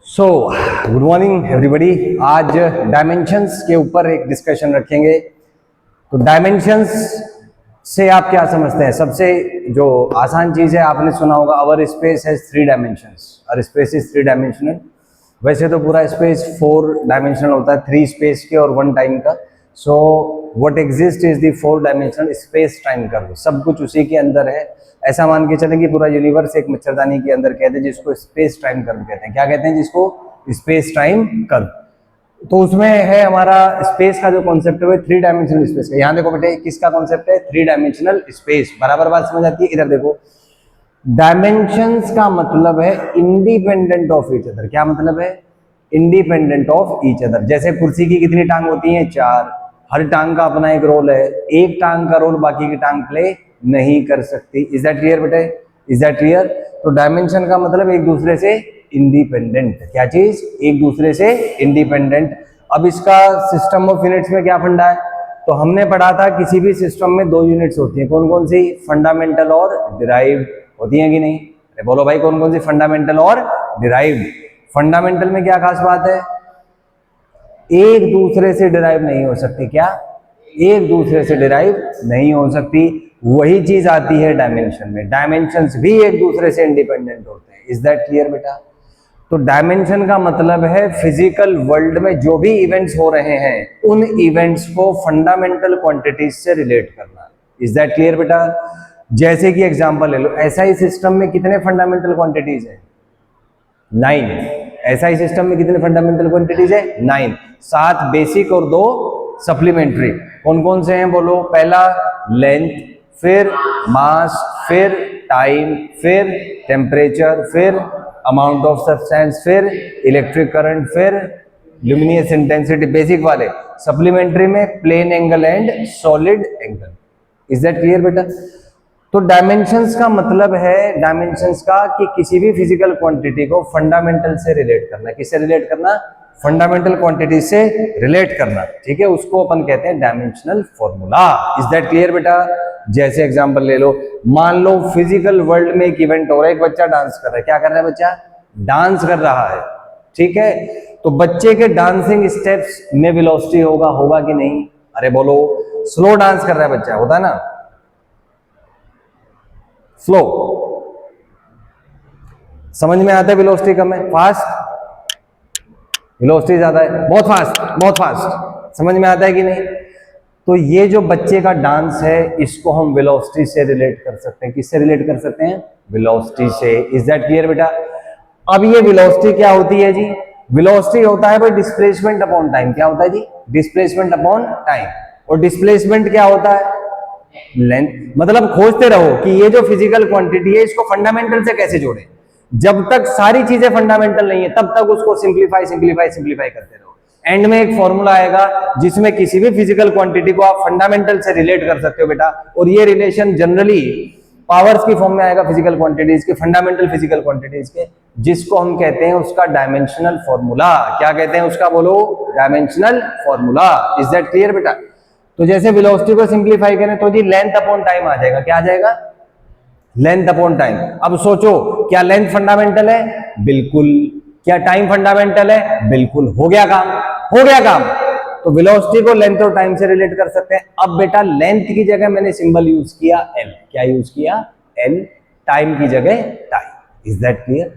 So good morning everybody. आज dimensions के ऊपर एक डिस्कशन रखेंगे। तो डायमेंशंस से आप क्या समझते हैं? सबसे जो आसान चीज है, आपने सुना होगा अवर स्पेस हैज 3 डायमेंशंस और स्पेस इज 3 डायमेंशनल। वैसे तो पूरा स्पेस 4 डायमेंशनल होता है, 3 स्पेस के और 1 टाइम का। So what exist is the 4 dimensional space time curve. सब कुछ उसी के अंदर है। ऐसा मान के चलें कि पूरा यूनिवर्स एक मच्छरदानी के अंदर कहते हैं, जिसको स्पेस टाइम कर्व कहते हैं। क्या कहते हैं जिसको? Space time curve. तो उसमें है हमारा स्पेस का जो कॉन्सेप्ट है 3 डायमेंशनल स्पेस का। यहाँ देखो बेटे, किसका कॉन्सेप्ट है? 3 डायमेंशनल स्पेस। बराबर बात समझ आती है? इधर देखो, डायमेंशंस का मतलब है इंडिपेंडेंट ऑफ ईच अदर। क्या मतलब है? Independent of each other. जैसे कुर्सी की कितनी टांग होती हैं? 4। हर टांग का अपना एक रोल है। एक टांग का रोल बाकी की टांग प्ले नहीं कर सकती। इज दैट क्लियर बेटे? Is that clear? तो डायमेंशन का मतलब एक दूसरे से इंडिपेंडेंट। क्या चीज? एक दूसरे से इंडिपेंडेंट। अब इसका सिस्टम ऑफ यूनिट्स में क्या फंडा है? तो हमने पढ़ा था किसी भी सिस्टम में 2 यूनिट्स होती हैं। कौन कौन सी? फंडामेंटल और डिराइव्ड। होती हैं कि नहीं? अरे बोलो भाई, कौन कौन सी? फंडामेंटल और डिराइव्ड। फंडामेंटल में क्या खास बात है? एक दूसरे से डिराइव नहीं हो सकती। क्या? एक दूसरे से डिराइव नहीं हो सकती। वही चीज आती है डायमेंशन में। डायमेंशंस भी एक दूसरे से इंडिपेंडेंट होते हैं। इज दैट क्लियर बेटा? तो डायमेंशन का मतलब है फिजिकल वर्ल्ड में जो भी इवेंट्स हो रहे हैं, उन इवेंट्स को फंडामेंटल क्वांटिटीज से रिलेट करना। इज दैट क्लियर बेटा? जैसे कि एग्जांपल ले लो, एसआई सिस्टम में कितने फंडामेंटल क्वांटिटीज है? 9। एसआई सिस्टम में कितने फंडामेंटल क्वांटिटीज है? 9। 7 बेसिक और 2 सप्लीमेंट्री। कौन कौन से हैं बोलो? पहला लेंथ, फिर मास, फिर टाइम, फिर टेम्परेचर, फिर अमाउंट ऑफ सब्सटेंस, फिर इलेक्ट्रिक करंट, फिर ल्यूमिनियस इंटेंसिटी। बेसिक वाले। सप्लीमेंट्री में plane angle and solid angle. Is that clear बेटा? तो डायमेंशंस का मतलब है, डायमेंशंस का, कि किसी भी फिजिकल क्वांटिटी को फंडामेंटल से रिलेट करना। किससे रिलेट करना? फंडामेंटल क्वांटिटी से रिलेट करना। ठीक है, उसको अपन कहते हैं dimensional formula. Is that clear बेटा? जैसे एग्जांपल ले लो, मान लो फिजिकल वर्ल्ड में एक इवेंट हो रहा है, एक बच्चा डांस कर रहा है। क्या कर रहा है बच्चा? डांस कर रहा है। ठीक है, तो बच्चे के डांसिंग स्टेप्स में वेलोसिटी होगा कि नहीं? अरे बोलो, स्लो डांस कर रहा है बच्चा, होता है ना स्लो। समझ में आता है? वेलोसिटी कम है, फास्ट? वेलोसिटी ज्यादा है, बहुत फास्ट, बहुत फास्ट। समझ में आता है कि नहीं? तो ये जो बच्चे का डांस है, इसको हम वेलोसिटी से रिलेट कर सकते हैं। किससे रिलेट कर सकते हैं? वेलोसिटी से। इज दैट क्लियर बेटा? अब ये वेलोसिटी क्या होती है जी? वेलोसिटी होता है भाई डिस्प्लेसमेंट अपॉन टाइम। क्या होता है जी? Displacement upon time. और डिस्प्लेसमेंट क्या होता है? लेंथ। मतलब खोजते रहो कि ये जो फिजिकल क्वांटिटी है, इसको फंडामेंटल से कैसे जोड़े। जब तक सारी चीजें फंडामेंटल नहीं है, तब तक उसको सिंप्लीफाई सिंप्लीफाई सिंप्लीफाई करते रहो। एंड में एक फॉर्मूला आएगा जिसमें किसी भी फिजिकल क्वांटिटी को आप फंडामेंटल से रिलेट कर सकते हो बेटा। और ये रिलेशन जनरली पावर्स की फॉर्म में आएगा, फिजिकल क्वांटिटीज के, फंडामेंटल फिजिकल क्वांटिटीज के, जिसको हम कहते हैं उसका डायमेंशनल फॉर्मूला। क्या कहते हैं उसका? बोलो, dimensional formula. Is that clear बेटा? तो जैसे वेलोसिटी को सिंप्लीफाई करें तो जी लेंथ अपॉन टाइम आ जाएगा। क्या आ जाएगा? Length upon time. अब सोचो, क्या लेंथ फंडामेंटल है? बिल्कुल। क्या टाइम फंडामेंटल है? बिल्कुल। हो गया काम, हो गया काम। तो वेलोसिटी को लेंथ और टाइम से रिलेट कर सकते हैं। अब बेटा, लेंथ की जगह मैंने सिंबल यूज किया एल। क्या यूज किया? एल। टाइम की जगह टाइम। Is that clear?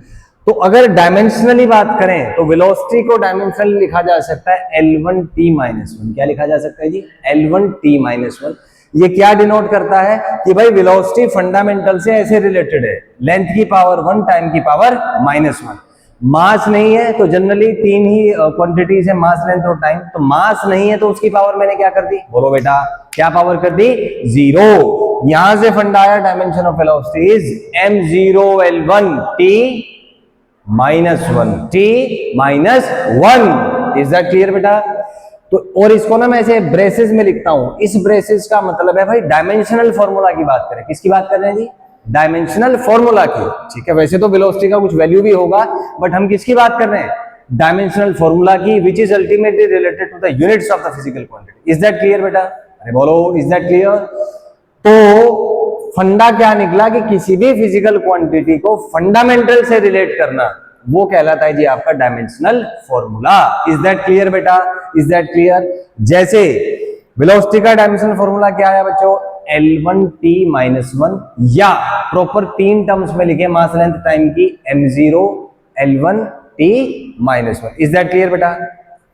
तो अगर डायमेंशनली बात करें तो वेलोसिटी को डायमेंशनली लिखा जा सकता है L1t-1। क्या लिखा जा सकता है जी? L1t-1। ये क्या डिनोट करता है? कि भाई वेलोसिटी फंडामेंटल से ऐसे रिलेटेड है, लेंथ की पावर 1, टाइम की पावर -1। मास नहीं है तो जनरली 3 ही क्वांटिटीज है, मास, लेंथ और टाइम। तो मास नहीं है तो उसकी पावर मैंने क्या कर दी? बोलो बेटा, क्या पावर कर दी? 0। यहां से फंडा आया, dimension of velocity is m0L1t -1, t-1। Is that clear बेटा? तो और इसको ना मैं ऐसे ब्रेसेस में लिखता हूं। इस ब्रेसेस का मतलब है भाई डायमेंशनल फॉर्मूला की बात करें। किसकी बात कर रहे हैं जी? डायमेंशनल फॉर्मूला की। ठीक है, वैसे तो वेलोसिटी का कुछ वैल्यू भी होगा, बट हम किसकी बात कर रहे हैं? डायमेंशनल फॉर्मूला की, which is ultimately related to the units of the physical quantity. Is that clear बेटा? अरे बोलो, इज दैट क्लियर? तो फंडा क्या निकला कि किसी भी फिजिकल क्वांटिटी को फंडामेंटल से रिलेट करना, वो कहलाता है जी आपका dimensional formula. Is that clear बेटा? Is that clear? जैसे वेलोसिटी का डायमेंशनल फॉर्मूला क्या है बच्चों? L1t-1, या प्रॉपर 3 टर्म्स में लिखे मास लेंथ टाइम की m0 L1t-1। Is that clear बेटा?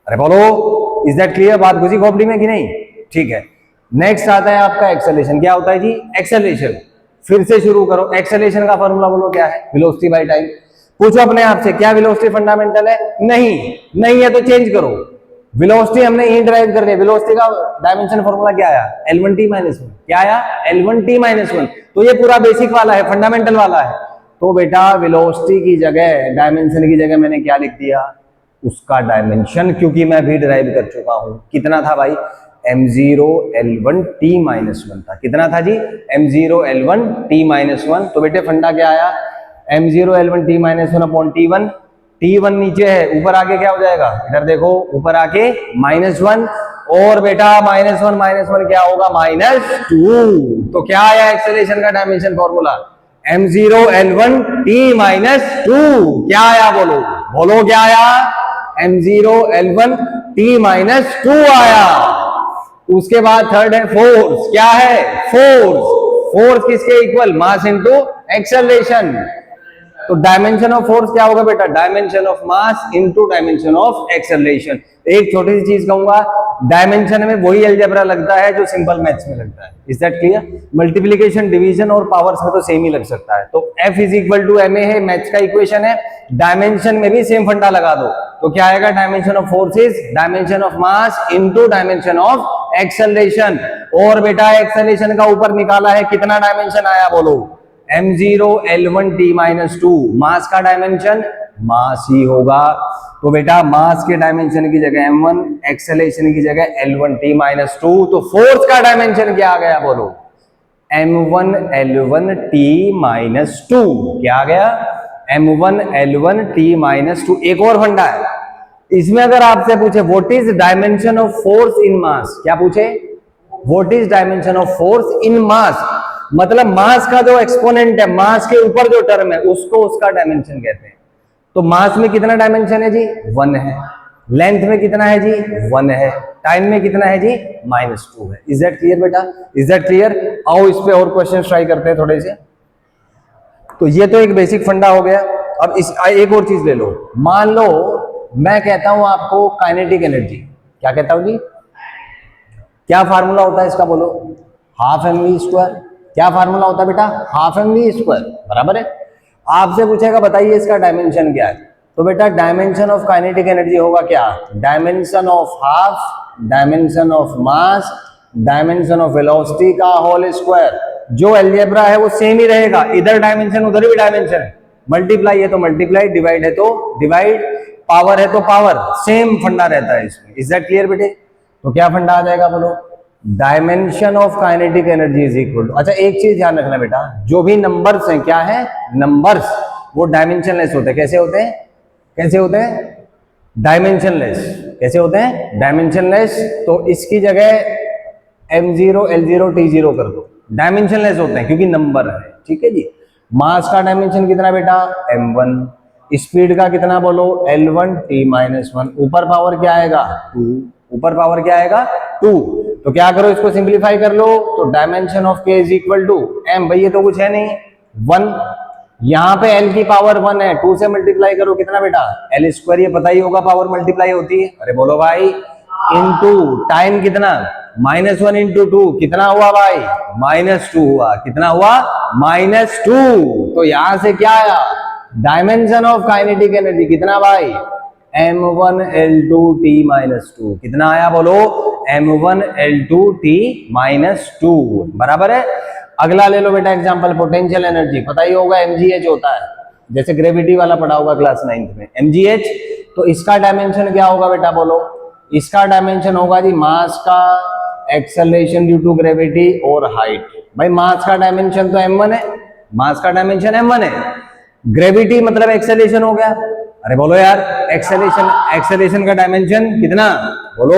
अरे बोलो, इज दैट क्लियर? बात घुसी खोपड़ी में कि नहीं? ठीक है। नेक्स्ट आता है आपका एक्सेलरेशन। क्या होता है जी? एक्सेलरेशन। फिर से शुरू करो। एक्सेलरेशन का फॉर्मूला बोलो क्या है? Velocity by time. पूछो अपने आप से, क्या वेलोसिटी फंडामेंटल है? नहीं है तो चेंज करो। वेलोसिटी हमने यही ड्राइव कर लिया। वेलोसिटी का डायमेंशन फॉर्मूला क्या आया? L1t-1। क्या आया? L1t-1। तो ये पूरा बेसिक वाला है, फंडामेंटल वाला है। तो बेटा वेलोसिटी की जगह, डायमेंशन की जगह मैंने क्या लिख दिया? उसका डायमेंशन, क्योंकि मैं भी ड्राइव कर चुका हूं। कितना था भाई? m0 L1t-1 था। कितना था जी? m0 L1t-1। तो बेटे फंडा क्या आया? m0 L1t-1 upon t1। t1 नीचे है, ऊपर आके क्या हो जाएगा? इधर देखो, ऊपर आके -1, और बेटा -1 क्या होगा? -2। तो क्या आया एक्सेलरेशन का डायमेंशन फॉर्मूला? m0 L1t-2। क्या आया? बोलो बोलो, क्या आया? m0 L1t-2 आया। उसके बाद थर्ड है फोर्स। क्या है? फोर्स किसके इक्वल? Mass into acceleration. तो डायमेंशन ऑफ फोर्स क्या होगा बेटा? Dimension of mass into dimension of acceleration. एक छोटी सी चीज कहूंगा, डायमेंशन में वही अलजेब्रा लगता है जो सिंपल मैथ्स में लगता है। Is that clear? Multiplication, division और पावर्स में तो सेम ही लग सकता है। तो F = ma है, मैथ्स का इक्वेशन है। डायमेंशन में भी सेम फंडा लगा दो, तो क्या आएगा? Dimension of force is dimension of mass into dimension of acceleration. और बेटा एक्सेलरेशन का ऊपर निकाला है, कितना डायमेंशन आया? बोलो m0 L1t-2। मास का डायमेंशन मास ही होगा। तो बेटा मास के डायमेंशन की जगह m1, एक्सेलरेशन की जगह L1t-2। तो फोर्स का डायमेंशन क्या आ गया? बोलो m1 L1t-2। क्या आ गया? m1 L1t-2। एक और फंडा है इसमें, अगर आपसे पूछे what is dimension of force in mass, क्या पूछे? What is dimension of force in mass, मतलब मास का जो एक्सपोनेंट है, मास के ऊपर जो टर्म है, उसको उसका डायमेंशन कहते हैं। तो मास में कितना डायमेंशन है जी? 1 है। लेंथ में कितना है जी? 1 है। टाइम में कितना है जी? -2 है। इज दैट क्लियर बेटा? Is that clear? आओ इस पे और क्वेश्चन ट्राई करते हैं थोड़े से। तो ये तो एक बेसिक फंडा हो गया। अब इस एक और चीज ले लो। मान लो मैं कहता हूं आपको काइनेटिक एनर्जी। क्या कहता हूं जी? क्या फार्मूला होता है इसका? बोलो 12 mv²। क्या फार्मूला होता है बेटा? 12 mv²। बराबर है। आपसे पूछेगा बताइए इसका डायमेंशन क्या है, तो बेटा डायमेंशन ऑफ काइनेटिक एनर्जी होगा क्या? Dimension of half, dimension of mass, dimension of velocity का होल स्क्वायर। जो अलजेब्रा है वो सेम ही रहेगा, इधर डायमेंशन उधर भी डायमेंशन। मल्टीप्लाई है तो मल्टीप्लाई, डिवाइड है तो डिवाइड, पावर है तो पावर, सेम फंडा रहता है इसमें। इज दैट क्लियर बेटे? तो क्या फंडा आ जाएगा? बोलो dimension of kinetic energy is equal to. अच्छा एक चीज ध्यान रखना बेटा, जो भी नंबर्स हैं, क्या है? नंबर्स, वो डायमेंशनलेस होते हैं। कैसे होते हैं? कैसे होते हैं? डायमेंशनलेस। कैसे होते हैं? डायमेंशनलेस। तो इसकी जगह m0 L0 t0 कर दो। डायमेंशनलेस होते हैं क्योंकि नंबर है। ठीक है जी। मास का डायमेंशन कितना बेटा? m1। स्पीड का कितना? बोलो L1t-1। ऊपर पावर क्या आएगा? 2। ऊपर पावर क्या आएगा? 2। तो क्या करो, इसको सिंप्लीफाई कर लो। तो dimension of k is equal to m। भाई ये तो कुछ है नहीं, 1। यहां पे l की पावर 1 है, 2 से मल्टीप्लाई करो, कितना बेटा? L²। ये पता ही होगा पावर मल्टीप्लाई होती है। अरे बोलो भाई, इनटू टाइम कितना? -1 इंटू 2 कितना हुआ भाई? -2 हुआ। कितना हुआ? -2। तो यहां से क्या आया? डायमेंशन ऑफ काइनेटिक एनर्जी कितना भाई? m1 L2t-2। कितना आया? बोलो m1 L2t-2। बराबर है। अगला ले लो बेटा एग्जांपल, पोटेंशियल एनर्जी। पता ही होगा mgh होता है, जैसे ग्रेविटी वाला पढ़ा होगा क्लास 9th में, mgh। तो इसका डायमेंशन क्या होगा बेटा? बोलो इसका डायमेंशन होगा जी मास का, एक्सेलरेशन ड्यू टू ग्रेविटी और हाइट। भाई मास का डायमेंशन तो m1 है, मास का डायमेंशन m1 है। ग्रेविटी मतलब एक्सेलरेशन हो गया। अरे बोलो यार, एक्सेलरेशन का डायमेंशन कितना? बोलो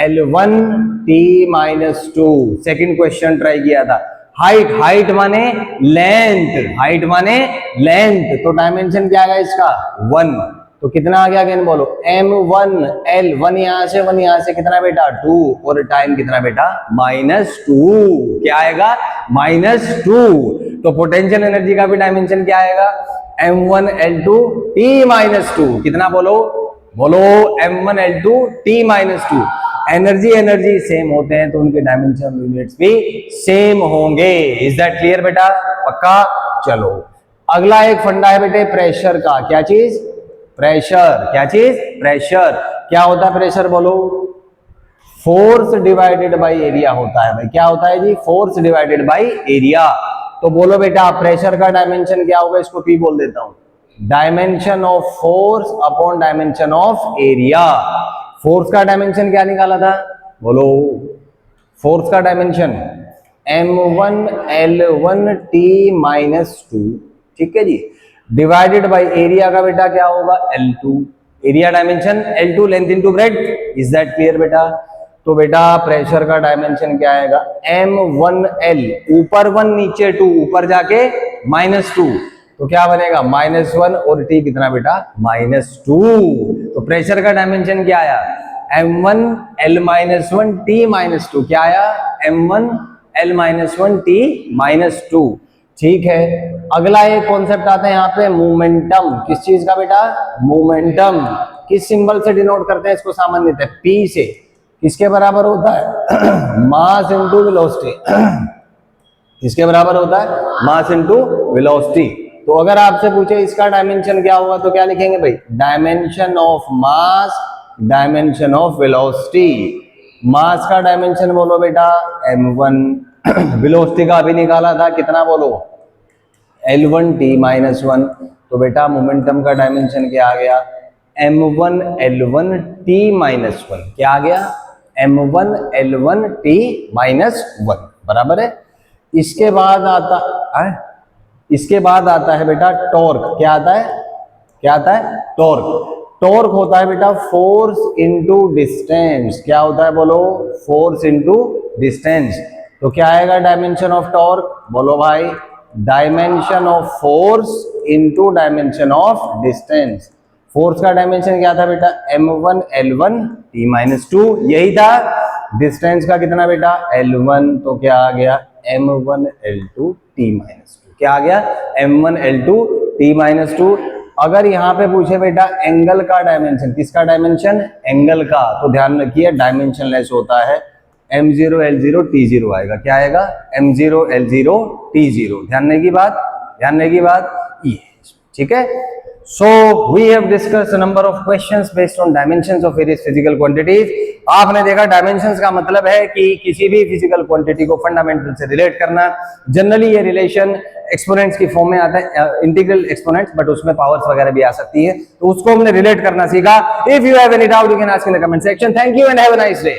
L1t-2। सेकंड क्वेश्चन ट्राई किया था, हाइट, हाइट माने लेंथ, हाइट माने लेंथ, तो डायमेंशन क्या आएगा इसका 1। तो कितना आ गया अगेन बोलो, m1l, 1 यहां से 1 यहां से, कितना बेटा 2, और टाइम कितना बेटा -2, क्या आएगा -2। तो पोटेंशियल एनर्जी का भी डायमेंशन क्या आएगा, m1l2 t-2, कितना बोलो m1l2 t-2। Energy energy same होते हैं तो उनके डायमेंशन यूनिट्स भी सेम होंगे। इज दैट क्लियर बेटा, पक्का। चलो अगला एक फंडा है बेटे प्रेशर का, क्या चीज, प्रेशर, क्या चीज, प्रेशर। क्या होता है प्रेशर बोलो, फोर्स डिवाइडेड बाय एरिया होता है भाई, क्या होता है जी, फोर्स डिवाइडेड बाय एरिया। तो बोलो बेटा प्रेशर का डायमेंशन क्या होगा, इसको पी बोल देता हूं, dimension of force upon dimension of area. Force का डायमेंशन क्या निकाला था बोलो, फोर्स का डायमेंशन m1l1 t-2, ठीक है जी, डिवाइडेड बाय एरिया का बेटा क्या होगा L2, area dimension L2, length into breadth. Is that clear बेटा। तो बेटा प्रेशर का डायमेंशन क्या आएगा, m1l, ऊपर 1 नीचे 2, ऊपर जाके -2, तो क्या बनेगा -1 और t कितना बेटा -2। तो प्रेशर का डायमेंशन क्या आया, m1l-1 t-2, क्या आया m1l-1 t-2। ठीक है, अगला एक कॉन्सेप्ट आता है यहाँ पे मोमेंटम, किस चीज का बेटा, मोमेंटम। किस सिंबल से डिनोट करते हैं इसको सामान्यतः, p से। किसके बराबर होता है, मास इनटू वेलोसिटी, किसके बराबर होता है, मास इनटू वेलोसिटी। तो अगर आपसे पूछे इसका डायमेंशन क्या होगा तो क्या लिखेंगे भाई, dimension of mass, dimension of velocity. Mass का डायमेंशन बोलो बेटा m1, वेलोसिटी का अभी निकाला था कितना बोलो l1 t-1। तो बेटा मोमेंटम का डायमेंशन क्या आ गया, m1l1 t-1, क्या आ गया m1l1 t-1, बराबर है। इसके बाद आता है, इसके बाद आता है बेटा टॉर्क। क्या आता है, क्या आता है, टॉर्क। टॉर्क होता है बेटा फोर्स इनटू डिस्टेंस। क्या होता है बोलो, फोर्स इनटू डिस्टेंस। तो क्या आएगा डायमेंशन ऑफ टॉर्क, बोलो भाई dimension of force into dimension of distance. Force का डायमेंशन क्या था बेटा m1l1 t-2, यही था। डिस्टेंस का कितना बेटा l1, तो क्या आ गया m1l2 t-2, क्या आ गया m1l2 t-2। अगर यहाँ पे पूछे बेटा एंगल का डायमेंशन, किसका डायमेंशन, एंगल का, तो ध्यान रखिए डायमेंशनलेस होता है, m0l0 t0 आएगा। क्या आएगा m0l0 t0, ध्यान रखने की बात, ध्यान रखने की बात ये, ठीक है। So we have discussed a number of questions based on dimensions of various physical quantities। आपने देखा डायमेंशंस का मतलब है कि किसी भी फिजिकल क्वांटिटी को फंडामेंटल से रिलेट करना। जनरली ये रिलेशन एक्सपोनेंट्स की फॉर्म में आता है, इंटीग्रल एक्सपोनेंट्स, बट उसमें पावर्स वगैरह भी आ सकती है, तो उसको हमने रिलेट करना सीखा। If you have any doubt you can ask in the comment section. Thank you and have a nice day.